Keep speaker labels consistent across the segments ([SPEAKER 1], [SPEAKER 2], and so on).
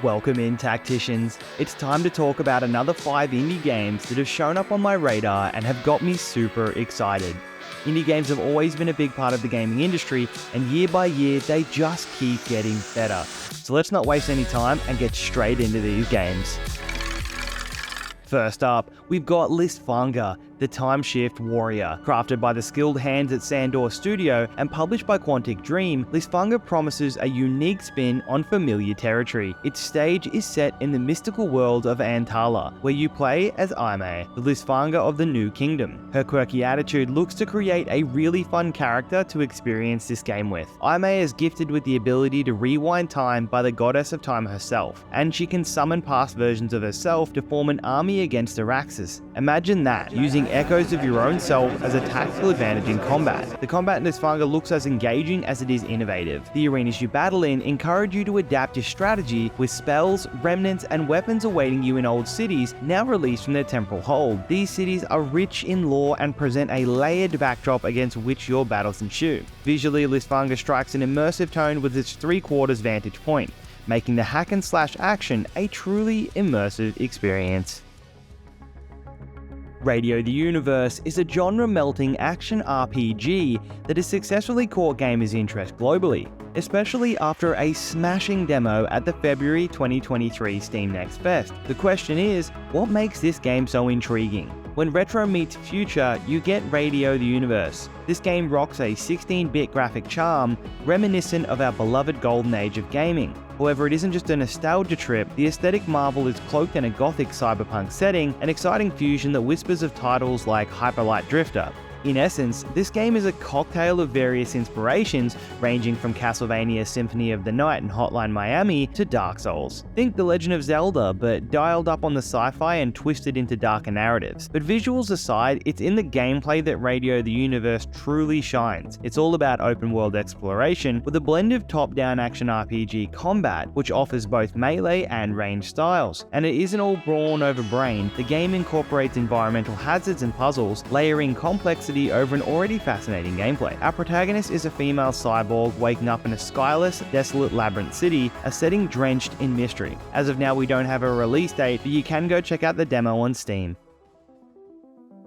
[SPEAKER 1] Welcome in, tacticians. It's time to talk about another 5 indie games that have shown up on my radar and have got me super excited. Indie games have always been a big part of the gaming industry, and year by year, they just keep getting better. So let's not waste any time and get straight into these games. First up, we've got Lysfanga, the Time Shift Warrior. Crafted by the skilled hands at Sandor Studio and published by Quantic Dream, Lysfanga promises a unique spin on familiar territory. Its stage is set in the mystical world of Antala, where you play as Aime, the Lysfanga of the New Kingdom. Her quirky attitude looks to create a really fun character to experience this game with. Aime is gifted with the ability to rewind time by the goddess of time herself, and she can summon past versions of herself to form an army against Araxes. Imagine that, using echoes of your own self as a tactical advantage in combat. The combat in Lysfanga looks as engaging as it is innovative. The arenas you battle in encourage you to adapt your strategy with spells, remnants, and weapons awaiting you in old cities now released from their temporal hold. These cities are rich in lore and present a layered backdrop against which your battles ensue. Visually, Lysfanga strikes an immersive tone with its 3/4 vantage point, making the hack and slash action a truly immersive experience. Radio the Universe is a genre-melting action RPG that has successfully caught gamers' interest globally, especially after a smashing demo at the February 2023 Steam Next Fest. The question is, what makes this game so intriguing? When retro meets future, you get Radio the Universe. This game rocks a 16-bit graphic charm reminiscent of our beloved golden age of gaming. However, it isn't just a nostalgia trip. The aesthetic marvel is cloaked in a gothic cyberpunk setting, an exciting fusion that whispers of titles like Hyper Light Drifter. In essence, this game is a cocktail of various inspirations, ranging from Castlevania Symphony of the Night and Hotline Miami to Dark Souls. Think The Legend of Zelda, but dialed up on the sci-fi and twisted into darker narratives. But visuals aside, it's in the gameplay that Radio the Universe truly shines. It's all about open-world exploration with a blend of top-down action RPG combat, which offers both melee and ranged styles. And it isn't all brawn over brain. The game incorporates environmental hazards and puzzles, layering complexity over an already fascinating gameplay. Our protagonist is a female cyborg waking up in a skyless, desolate labyrinth city, a setting drenched in mystery. As of now, we don't have a release date, but you can go check out the demo on Steam.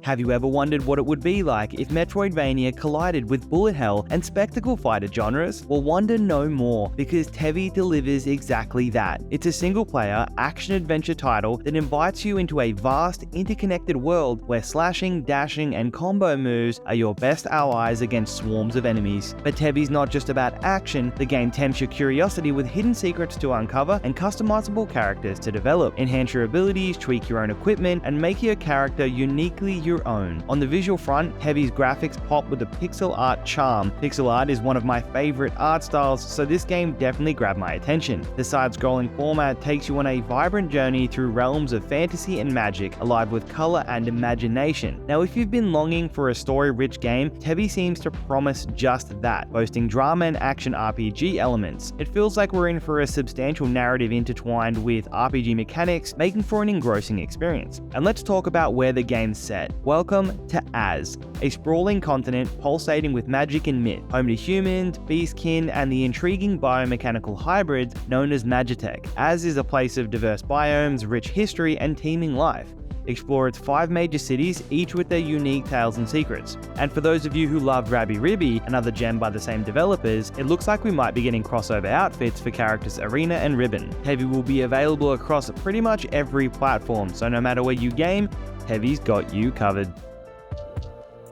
[SPEAKER 1] Have you ever wondered what it would be like if Metroidvania collided with bullet hell and spectacle fighter genres? Well, wonder no more, because Tevi delivers exactly that. It's a single-player, action-adventure title that invites you into a vast, interconnected world where slashing, dashing, and combo moves are your best allies against swarms of enemies. But Tevi's not just about action. The game tempts your curiosity with hidden secrets to uncover and customizable characters to develop. Enhance your abilities, tweak your own equipment, and make your character uniquely your own. On the visual front, Tevi's graphics pop with a pixel art charm. Pixel art is one of my favorite art styles, so this game definitely grabbed my attention. The side-scrolling format takes you on a vibrant journey through realms of fantasy and magic, alive with color and imagination. Now, if you've been longing for a story-rich game, Tevi seems to promise just that, boasting drama and action RPG elements. It feels like we're in for a substantial narrative intertwined with RPG mechanics, making for an engrossing experience. And let's talk about where the game's set. Welcome to Az, a sprawling continent pulsating with magic and myth, home to humans, beastkin, and the intriguing biomechanical hybrids known as Magitech. Az is a place of diverse biomes, rich history, and teeming life. Explore its 5 major cities, each with their unique tales and secrets. And for those of you who love Rabby Ribby, another gem by the same developers, it looks like we might be getting crossover outfits for characters Arena and Ribbon. Tevi will be available across pretty much every platform, so no matter where you game, Tevi's got you covered.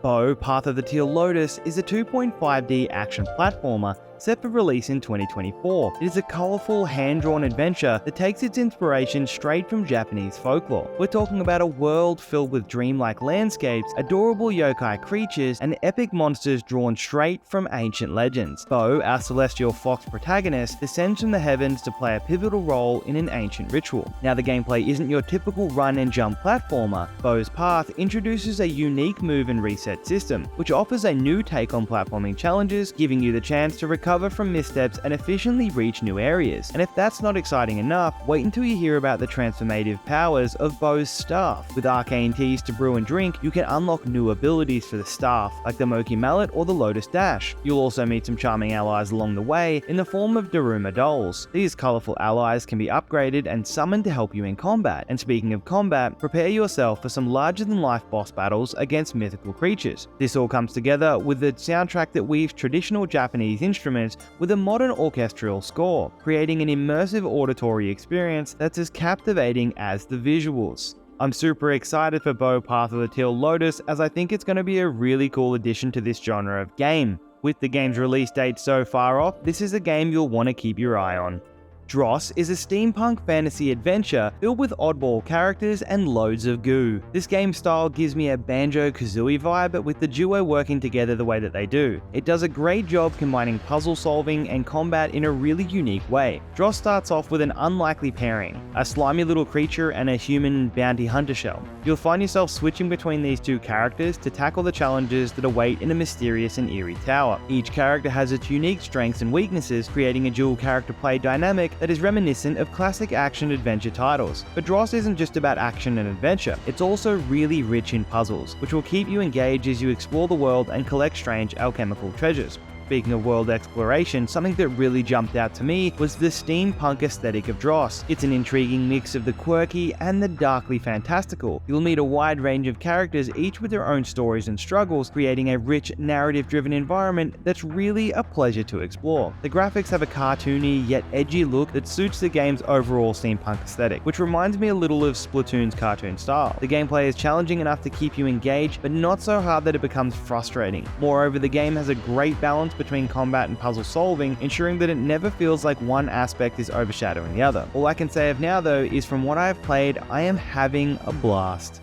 [SPEAKER 1] Bo, Path of the Teal Lotus is a 2.5D action platformer set for release in 2024. It is a colourful, hand-drawn adventure that takes its inspiration straight from Japanese folklore. We're talking about a world filled with dreamlike landscapes, adorable yokai creatures, and epic monsters drawn straight from ancient legends. Bo, our celestial fox protagonist, descends from the heavens to play a pivotal role in an ancient ritual. Now, the gameplay isn't your typical run-and-jump platformer. Bo's Path introduces a unique move and reset system, which offers a new take on platforming challenges, giving you the chance to recover recover from missteps, and efficiently reach new areas. And if that's not exciting enough, wait until you hear about the transformative powers of Bo's staff. With arcane teas to brew and drink, you can unlock new abilities for the staff, like the Moki Mallet or the Lotus Dash. You'll also meet some charming allies along the way in the form of Daruma dolls. These colourful allies can be upgraded and summoned to help you in combat. And speaking of combat, prepare yourself for some larger-than-life boss battles against mythical creatures. This all comes together with the soundtrack that weaves traditional Japanese instruments with a modern orchestral score, creating an immersive auditory experience that's as captivating as the visuals. I'm super excited for Bo Path of the Teal Lotus, as I think it's going to be a really cool addition to this genre of game. With the game's release date so far off, this is a game you'll want to keep your eye on. Dros is a steampunk fantasy adventure filled with oddball characters and loads of goo. This game style gives me a Banjo-Kazooie vibe, with the duo working together the way that they do. It does a great job combining puzzle solving and combat in a really unique way. Dros starts off with an unlikely pairing, a slimy little creature and a human bounty hunter shell. You'll find yourself switching between these two characters to tackle the challenges that await in a mysterious and eerie tower. Each character has its unique strengths and weaknesses, creating a dual character play dynamic that is reminiscent of classic action-adventure titles. But Dros isn't just about action and adventure, it's also really rich in puzzles, which will keep you engaged as you explore the world and collect strange alchemical treasures. Speaking of world exploration, something that really jumped out to me was the steampunk aesthetic of Dros. It's an intriguing mix of the quirky and the darkly fantastical. You'll meet a wide range of characters, each with their own stories and struggles, creating a rich, narrative-driven environment that's really a pleasure to explore. The graphics have a cartoony yet edgy look that suits the game's overall steampunk aesthetic, which reminds me a little of Splatoon's cartoon style. The gameplay is challenging enough to keep you engaged, but not so hard that it becomes frustrating. Moreover, the game has a great balance between combat and puzzle solving, ensuring that it never feels like one aspect is overshadowing the other. All I can say of now though is, from what I have played, I am having a blast.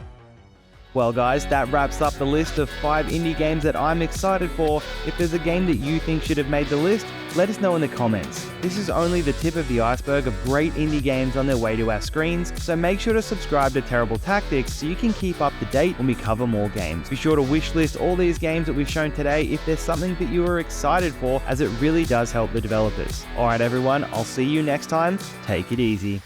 [SPEAKER 1] Well guys, that wraps up the list of 5 indie games that I'm excited for. If there's a game that you think should have made the list, let us know in the comments. This is only the tip of the iceberg of great indie games on their way to our screens, so make sure to subscribe to Terrible Tactics so you can keep up to date when we cover more games. Be sure to wishlist all these games that we've shown today if there's something that you are excited for, as it really does help the developers. Alright everyone, I'll see you next time. Take it easy.